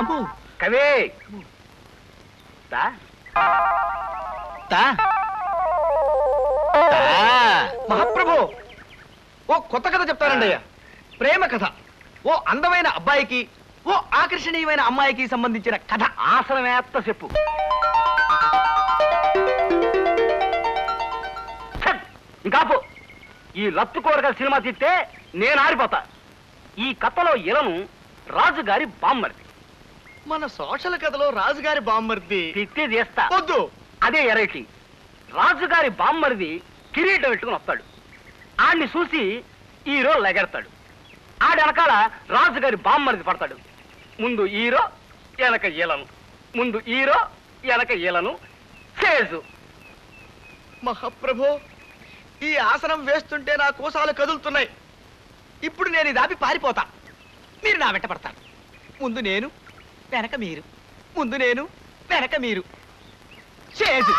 అమ్మో కవి మహాప్రభు ఓ కొత్త కథ చెప్తానండి అయ్యా. ప్రేమ కథ. ఓ అందమైన అబ్బాయికి ఓ ఆకర్షణీయమైన అమ్మాయికి సంబంధించిన కథ. ఆసనమేత్త చెప్పు. ఇంకాపు ఈ లత్తు కూరగాయల సినిమా తీస్తే నేను ఆరిపోతా. ఈ కథలో ఇలను రాజుగారి బామ్మర్ది. మన సోషల్ కథలో రాజుగారి బామ్మర్ది తిత్తి తీస్తా. వద్దు. అదే ఎరైటీ. రాజుగారి బామ్మరిది కిరీటం పెట్టుకుని వస్తాడు. ఆడిని చూసి హీరో లెగెడతాడు. ఆడి వెనకాల రాజుగారి బామ్మరిది పడతాడు. ముందు హీరో వెనక ఈలను, ముందు హీరో వెనక ఈలను. చేజు. మహాప్రభు ఈ ఆసనం వేస్తుంటే నా కోసాలు కదులుతున్నాయి. ఇప్పుడు నేను ఇది ఆపి పారిపోతా. మీరు నా వెంట పడతారు. ముందు నేను వెనక మీరు, ముందు నేను వెనక మీరు. చేజు.